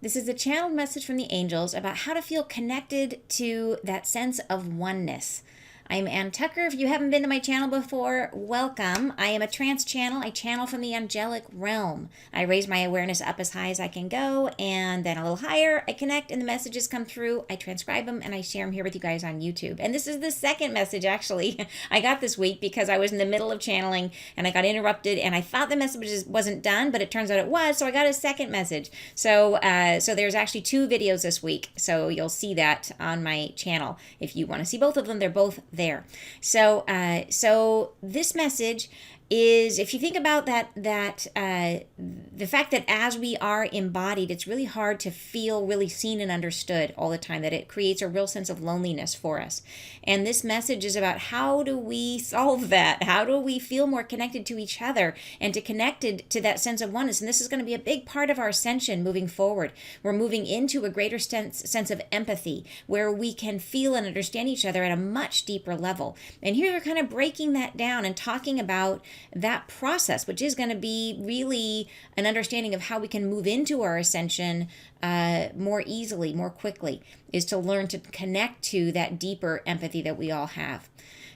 This is a channeled message from the angels about how to feel connected to that sense of oneness. I'm Ann Tucker. If you haven't been to my channel before, welcome. I am a trance channel. I channel from the angelic realm. I raise my awareness up as high as I can go, and then a little higher. I connect, and the messages come through. I transcribe them, and I share them here with you guys on YouTube. And this is the second message, actually, I got this week because I was in the middle of channeling, and I got interrupted, and I thought the message wasn't done, but it turns out it was, so I got a second message. So there's actually two videos this week, so you'll see that on my channel. If you want to see both of them, they're both there. So this message is, if you think about the fact that as we are embodied, it's really hard to feel really seen and understood all the time, that it creates a real sense of loneliness for us. And this message is about how do we solve that? How do we feel more connected to each other and connected to that sense of oneness? And this is going to be a big part of our ascension moving forward. We're moving into a greater sense of empathy, where we can feel and understand each other at a much deeper level. And here we're kind of breaking that down and talking about that process, which is going to be really an understanding of how we can move into our ascension more easily, more quickly, is to learn to connect to that deeper empathy that we all have.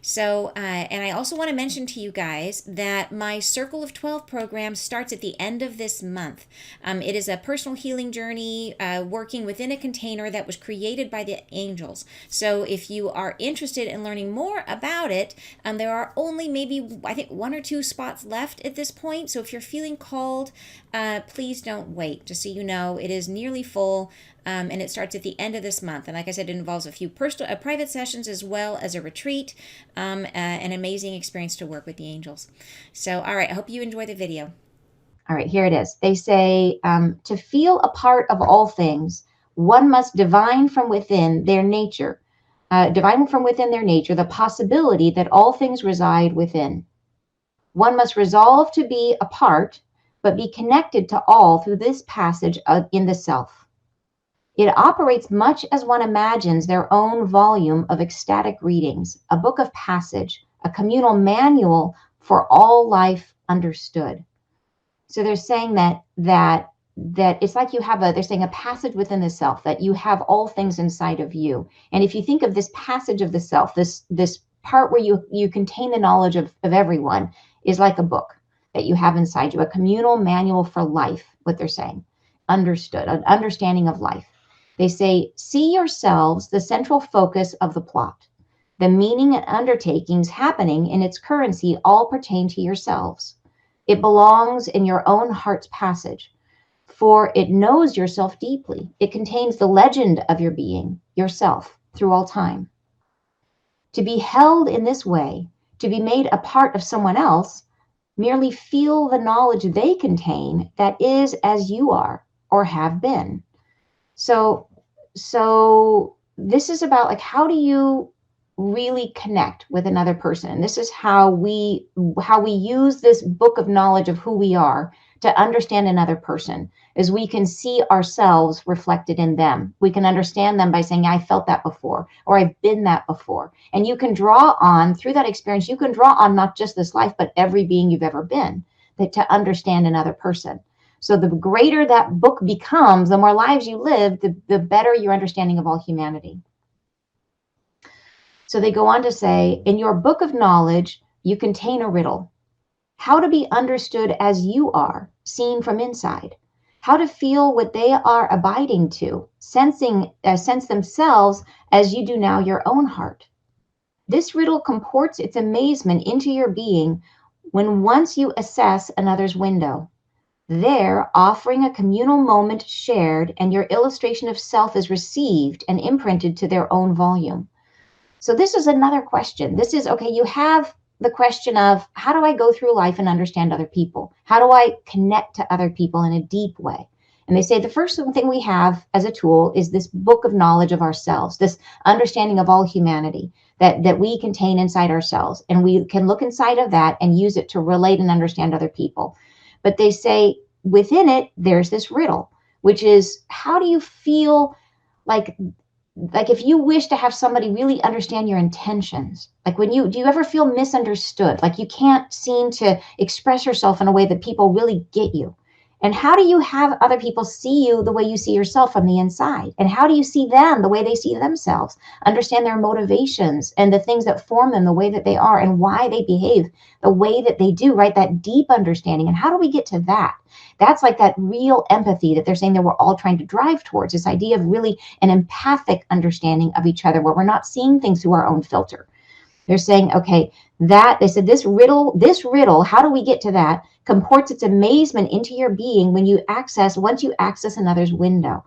So, and I also want to mention to you guys that my Circle of 12 program starts at the end of this month. It is a personal healing journey working within a container that was created by the angels. So if you are interested in learning more about it, there are only maybe, I think, 1 or 2 spots left at this point. So if you're feeling called, please don't wait. Just so you know, it is nearly full. And it starts at the end of this month. And like I said, it involves a few personal, private sessions as well as a retreat, an amazing experience to work with the angels. So, all right, I hope you enjoy the video. All right, here it is. They say, to feel a part of all things, one must divine from within their nature, the possibility that all things reside within. One must resolve to be a part, but be connected to all through this passage in the self. It operates much as one imagines their own volume of ecstatic readings, a book of passage, a communal manual for all life understood. So they're saying that it's like you have they're saying a passage within the self, that you have all things inside of you. And if you think of this passage of the self, this part where you contain the knowledge of everyone, is like a book that you have inside you, a communal manual for life, what they're saying, understood, an understanding of life. They say, see yourselves the central focus of the plot. The meaning and undertakings happening in its currency all pertain to yourselves. It belongs in your own heart's passage, for it knows yourself deeply. It contains the legend of your being, yourself, through all time. To be held in this way, to be made a part of someone else, merely feel the knowledge they contain that is as you are or have been. So this is about, like, how do you really connect with another person? And this is how we use this book of knowledge of who we are to understand another person, is we can see ourselves reflected in them. We can understand them by saying, I felt that before, or I've been that before. And you can draw on, through that experience, you can draw on not just this life, but every being you've ever been, to understand another person. So the greater that book becomes, the more lives you live, the better your understanding of all humanity. So they go on to say, in your book of knowledge, you contain a riddle. How to be understood as you are, seen from inside. How to feel what they are abiding to, sense themselves as you do now your own heart. This riddle comports its amazement into your being when once you assess another's window. There, offering a communal moment shared, and your illustration of self is received and imprinted to their own volume. So this is another question. This is, okay, you have the question of, how do I go through life and understand other people? How do I connect to other people in a deep way? And they say the first thing we have as a tool is this book of knowledge of ourselves, this understanding of all humanity that we contain inside ourselves. And we can look inside of that and use it to relate and understand other people. But they say within it, there's this riddle, which is, how do you feel like if you wish to have somebody really understand your intentions? Like, do you ever feel misunderstood? Like you can't seem to express yourself in a way that people really get you. And how do you have other people see you the way you see yourself from the inside? And how do you see them the way they see themselves? Understand their motivations and the things that form them the way that they are and why they behave the way that they do, right? That deep understanding. And how do we get to that? That's like that real empathy that they're saying that we're all trying to drive towards, this idea of really an empathic understanding of each other where we're not seeing things through our own filter. They're saying, okay, that they said this riddle, how do we get to that? Comports its amazement into your being once you access another's window.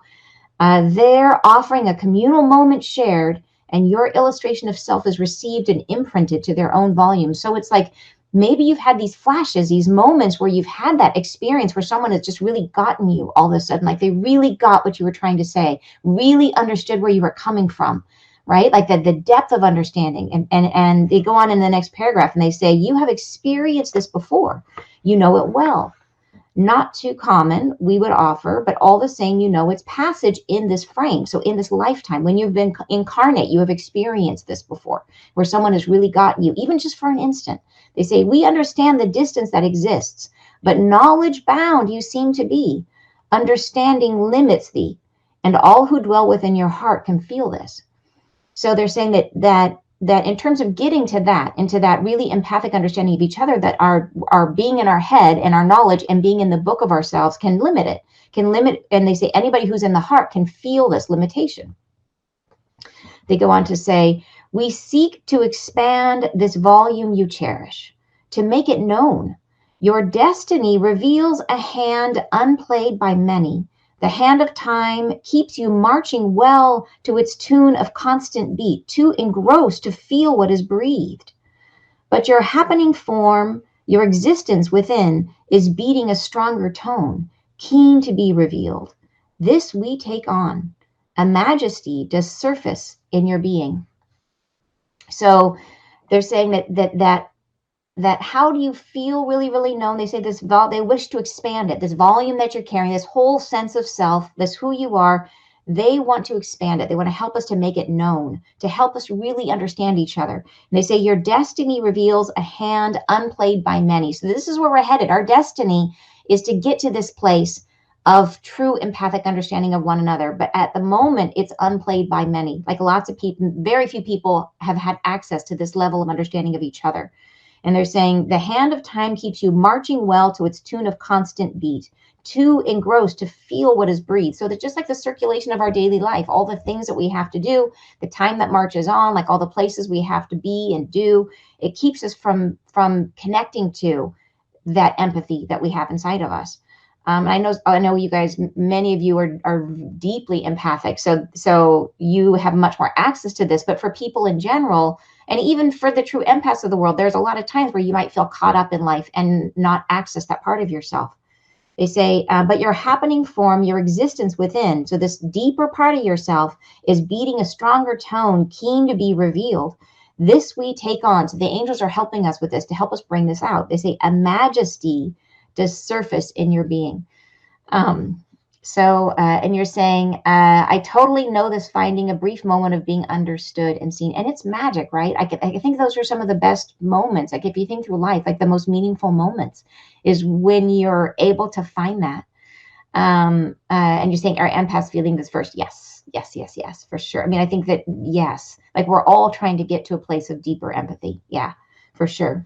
They're offering a communal moment shared, and your illustration of self is received and imprinted to their own volume. So it's like maybe you've had these flashes, these moments where you've had that experience where someone has just really gotten you all of a sudden, like they really got what you were trying to say, really understood where you were coming from, right? Like the depth of understanding. And they go on in the next paragraph and they say, you have experienced this before. You know it well. Not too common, we would offer, but all the same, you know its passage in this frame. So in this lifetime, when you've been incarnate, you have experienced this before, where someone has really gotten you, even just for an instant. They say, we understand the distance that exists, but knowledge bound you seem to be. Understanding limits thee, and all who dwell within your heart can feel this. So they're saying that in terms of getting to that, into that really empathic understanding of each other, that our being in our head and our knowledge and being in the book of ourselves can limit it, and they say anybody who's in the heart can feel this limitation. They go on to say, we seek to expand this volume you cherish, to make it known. Your destiny reveals a hand unplayed by many. The hand of time keeps you marching well to its tune of constant beat, too engrossed to feel what is breathed. But your happening form, your existence within, is beating a stronger tone, keen to be revealed. This we take on. A majesty does surface in your being. So they're saying that how do you feel really, really known? They say they wish to expand it. This volume that you're carrying, this whole sense of self, this who you are, they want to expand it. They want to help us to make it known, to help us really understand each other. And they say your destiny reveals a hand unplayed by many. So this is where we're headed. Our destiny is to get to this place of true empathic understanding of one another. But at the moment, it's unplayed by many. Like lots of people, very few people have had access to this level of understanding of each other. And they're saying the hand of time keeps you marching well to its tune of constant beat, too engrossed to feel what is breathed. So that just like the circulation of our daily life, all the things that we have to do, the time that marches on, like all the places we have to be and do, it keeps us from connecting to that empathy that we have inside of us. I know you guys, many of you are deeply empathic. So you have much more access to this, but for people in general, and even for the true empaths of the world, there's a lot of times where you might feel caught up in life and not access that part of yourself. They say, but your happening form, your existence within, so this deeper part of yourself is beating a stronger tone, keen to be revealed. This we take on. So the angels are helping us with this to help us bring this out. They say, a majesty does surface in your being. And you're saying, I totally know this finding, a brief moment of being understood and seen. And it's magic, right? I think those are some of the best moments. Like if you think through life, like the most meaningful moments is when you're able to find that. And you're saying, are empaths feeling this first? Yes, for sure. I mean, I think that, yes, like we're all trying to get to a place of deeper empathy. Yeah, for sure.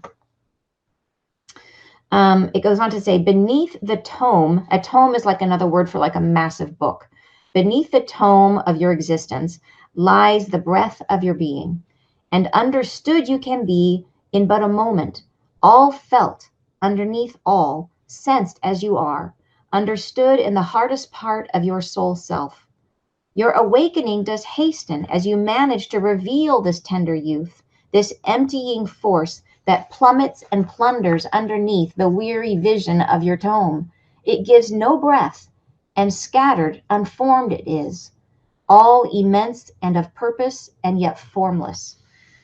It goes on to say, beneath the tome, a tome is like another word for like a massive book. Beneath the tome of your existence lies the breath of your being, and understood you can be in but a moment, all felt underneath all, sensed as you are, understood in the hardest part of your soul self. Your awakening does hasten as you manage to reveal this tender youth, this emptying force that plummets and plunders underneath the weary vision of your tome. It gives no breath, and scattered, unformed it is, all immense and of purpose, and yet formless.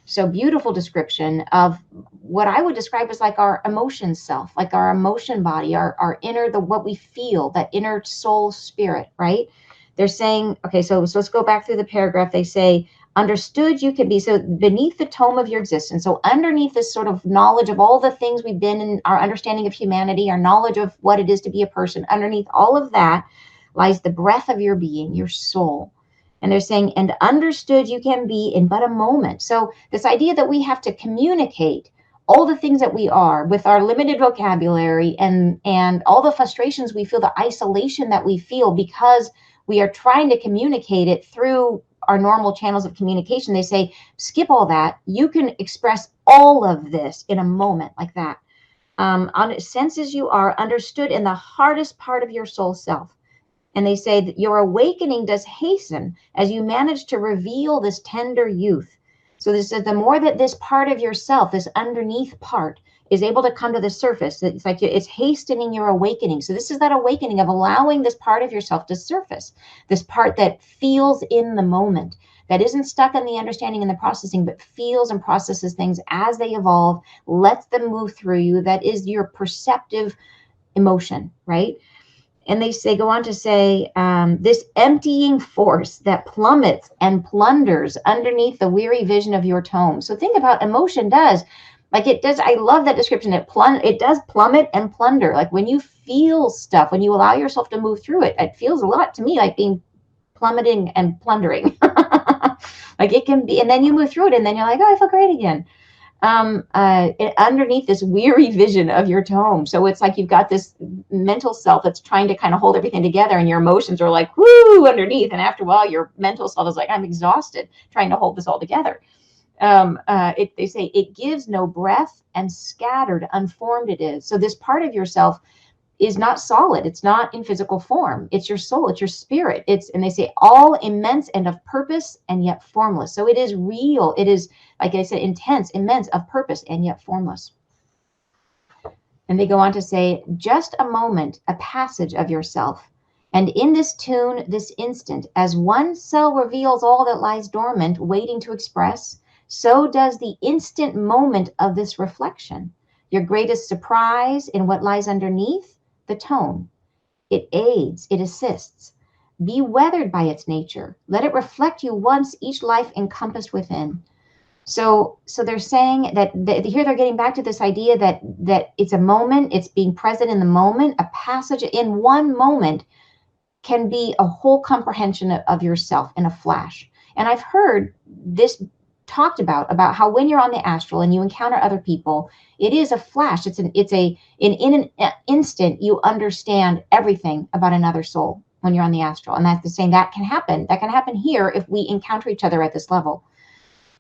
So beautiful description of what I would describe as like our emotion self, like our emotion body, our inner, what we feel, that inner soul spirit, right? They're saying, okay, so let's go back through the paragraph. They say, understood you can be. So beneath the tome of your existence, so underneath this sort of knowledge of all the things we've been in, our understanding of humanity, our knowledge of what it is to be a person, underneath all of that lies the breath of your being, your soul. And they're saying, and understood you can be in but a moment. So this idea that we have to communicate all the things that we are with our limited vocabulary, and all the frustrations we feel, the isolation that we feel because we are trying to communicate it through our normal channels of communication. They say, skip all that. You can express all of this in a moment like that. Senses you are understood in the hardest part of your soul self. And they say that your awakening does hasten as you manage to reveal this tender youth. So this is the more that this part of yourself, this underneath part, is able to come to the surface, it's like it's hastening your awakening. So this is that awakening of allowing this part of yourself to surface, this part that feels in the moment, that isn't stuck in the understanding and the processing, but feels and processes things as they evolve, lets them move through you. That is your perceptive emotion, right? And they go on to say, this emptying force that plummets and plunders underneath the weary vision of your tome. So think about emotion does, like it does. I love that description. It does plummet and plunder. Like when you feel stuff, when you allow yourself to move through it, it feels a lot to me like being plummeting and plundering. Like it can be, and then you move through it, and then you're like, oh, I feel great again. Underneath this weary vision of your tome. So it's like you've got this mental self that's trying to kind of hold everything together, and your emotions are like, woo, underneath. And after a while, your mental self is like, I'm exhausted trying to hold this all together. They say it gives no breath, and scattered, unformed it is. So this part of yourself is not solid. It's not in physical form. It's your soul. It's your spirit. And they say all immense and of purpose and yet formless. So it is real. It is, like I said, intense, immense, of purpose and yet formless. And they go on to say, just a moment, a passage of yourself. And in this tune, this instant, as one cell reveals all that lies dormant, waiting to express, so does the instant moment of this reflection. Your greatest surprise in what lies underneath, the tone. It aids, it assists. Be weathered by its nature. Let it reflect you once, each life encompassed within. So they're saying that here they're getting back to this idea that it's a moment, it's being present in the moment. A passage in one moment can be a whole comprehension of yourself in a flash. And I've heard this talked about how when you're on the astral and you encounter other people, it is a flash. In an instant you understand everything about another soul when you're on the astral. And that's the same that can happen here if we encounter each other at this level.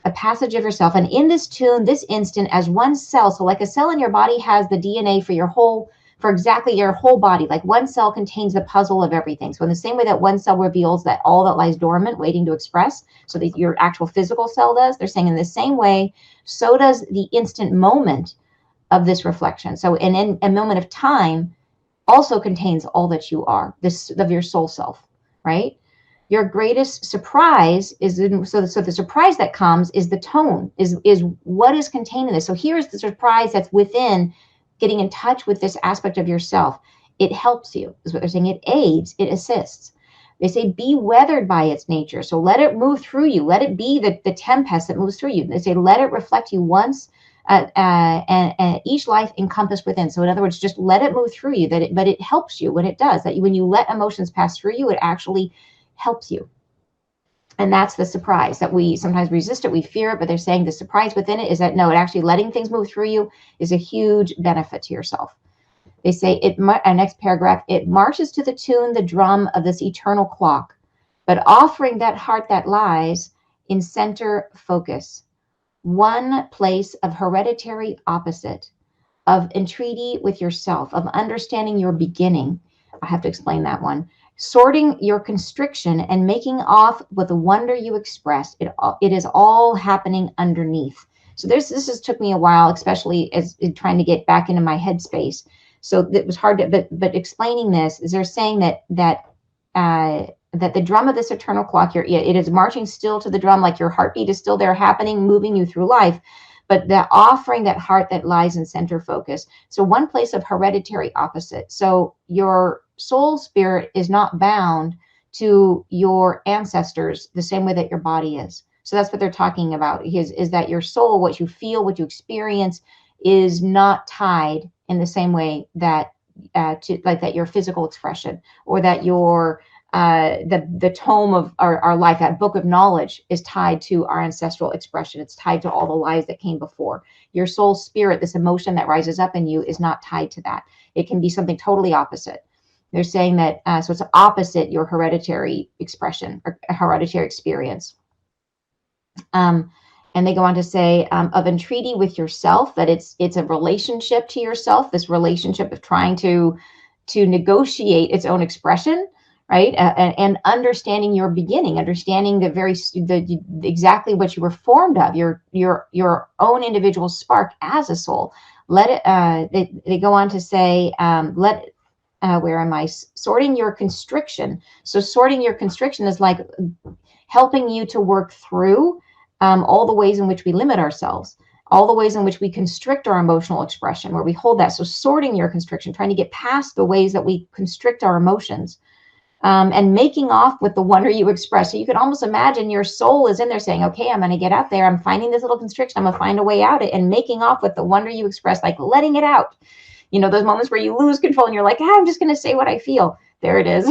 A passage of yourself, and in this tune, this instant, as one cell. So like a cell in your body has the DNA for exactly your whole body. Like one cell contains the puzzle of everything. So in the same way that one cell reveals that all that lies dormant, waiting to express, so that your actual physical cell does, they're saying in the same way, so does the instant moment of this reflection. So in a moment of time also contains all that you are, this of your soul self, right? Your greatest surprise is so the surprise that comes is the tone, is what is contained in this. So here's the surprise that's within, getting in touch with this aspect of yourself. It helps you, is what they're saying. It aids, it assists. They say be weathered by its nature. So let it move through you. Let it be the tempest that moves through you. They say let it reflect you once, and each life encompassed within. So in other words, just let it move through you. But it helps you when it does. That when you let emotions pass through you, it actually helps you. And that's the surprise, that we sometimes resist it, we fear it, but they're saying the surprise within it is that no, it actually letting things move through you is a huge benefit to yourself. They say next paragraph, it marches to the tune, the drum of this eternal clock, but offering that heart that lies in center focus, one place of hereditary opposite, of entreaty with yourself, of understanding your beginning. I have to explain that one. Sorting your constriction and making off with the wonder you express. It is all happening underneath. So this took me a while, especially as in trying to get back into my headspace. So it was hard to, but explaining this is they're saying that the drum of this eternal clock, it is marching still to the drum, like your heartbeat is still there happening, moving you through life, but the offering that heart that lies in center focus. So one place of hereditary opposite. So your soul spirit is not bound to your ancestors the same way that your body is. So that's what they're talking about, is that your soul, what you feel, what you experience, is not tied in the same way that to like that your physical expression, or that your the tome of our life, that book of knowledge, is tied to our ancestral expression. It's tied to all the lives that came before. Your soul spirit, this emotion that rises up in you, is not tied to that. It can be something totally opposite. They're saying that so it's opposite your hereditary expression or hereditary experience. And they go on to say of entreaty with yourself, that it's a relationship to yourself, this relationship of trying to negotiate its own expression, right? And understanding your beginning, understanding exactly what you were formed of, your own individual spark as a soul. Let it. They go on to say, where am I? Sorting your constriction. So sorting your constriction is like helping you to work through all the ways in which we limit ourselves, all the ways in which we constrict our emotional expression, where we hold that. So sorting your constriction, trying to get past the ways that we constrict our emotions, and making off with the wonder you express. So you can almost imagine your soul is in there saying, okay, I'm going to get out there. I'm finding this little constriction. I'm going to find a way out it, and making off with the wonder you express, like letting it out. You know, those moments where you lose control and you're like, I'm just going to say what I feel. There it is,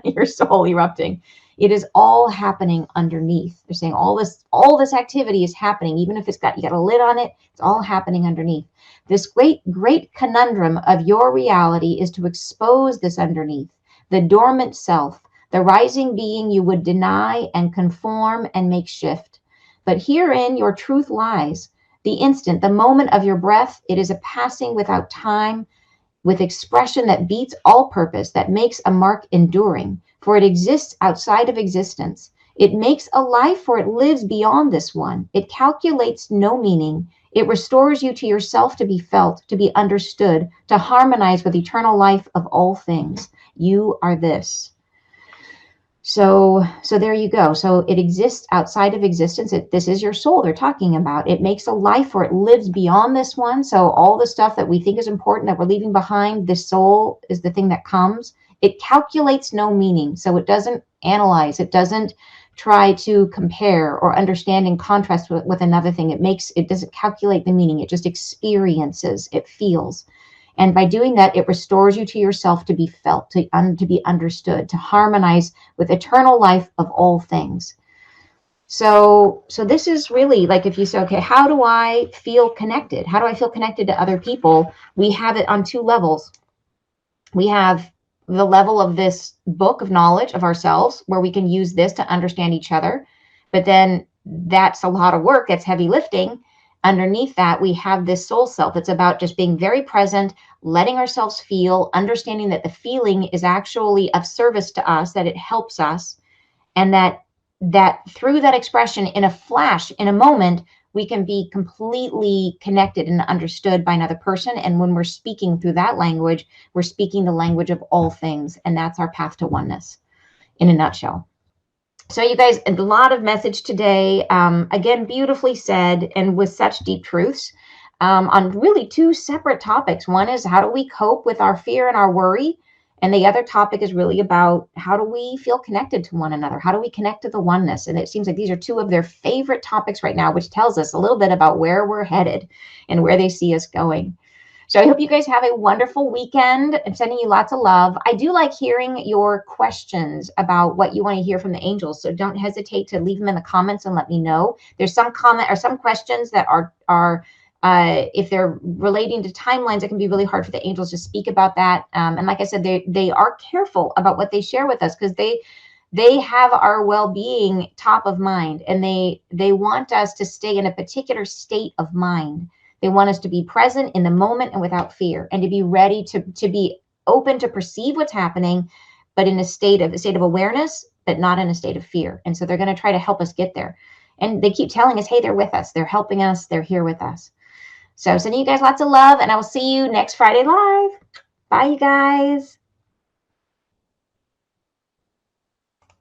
your soul erupting. It is all happening underneath. They're saying all this activity is happening, even if you got a lid on it, it's all happening underneath. This great conundrum of your reality is to expose this underneath, the dormant self, the rising being you would deny and conform and make shift. But herein your truth lies. The instant, the moment of your breath, it is a passing without time, with expression that beats all purpose, that makes a mark enduring, for it exists outside of existence. It makes a life, for it lives beyond this one. It calculates no meaning. It restores you to yourself, to be felt, to be understood, to harmonize with eternal life of all things. You are this. So there you go. So it exists outside of existence. This is your soul they're talking about. It makes a life, or it lives beyond this one. So all the stuff that we think is important that we're leaving behind, this soul is the thing that comes. It calculates no meaning. So it doesn't analyze. It doesn't try to compare or understand in contrast with another thing. It doesn't calculate the meaning. It just experiences. It feels. And by doing that, it restores you to yourself, to be felt, to be understood, to harmonize with eternal life of all things. So this is really like, if you say, okay, how do I feel connected? How do I feel connected to other people? We have it on two levels. We have the level of this book of knowledge of ourselves, where we can use this to understand each other. But then that's a lot of work. It's heavy lifting. Underneath that, we have this soul self. It's about just being very present, letting ourselves feel, understanding that the feeling is actually of service to us, that it helps us, and that through that expression, in a flash, in a moment, we can be completely connected and understood by another person. And when we're speaking through that language, we're speaking the language of all things. And that's our path to oneness in a nutshell. So you guys, a lot of message today. Again, beautifully said, and with such deep truths on really two separate topics. One is, how do we cope with our fear and our worry? And the other topic is really about, how do we feel connected to one another? How do we connect to the oneness? And it seems like these are two of their favorite topics right now, which tells us a little bit about where we're headed and where they see us going. So I hope you guys have a wonderful weekend. I'm sending you lots of love. I do like hearing your questions about what you want to hear from the angels. So don't hesitate to leave them in the comments and let me know. There's some comment or some questions that are if they're relating to timelines, it can be really hard for the angels to speak about that. And like I said, they are careful about what they share with us, because they have our well-being top of mind, and they want us to stay in a particular state of mind. They want us to be present in the moment and without fear, and to be ready to be open to perceive what's happening, but in a state of awareness, but not in a state of fear. And so they're going to try to help us get there. And they keep telling us, hey, they're with us. They're helping us. They're here with us. So sending you guys lots of love, and I will see you next Friday live. Bye, you guys.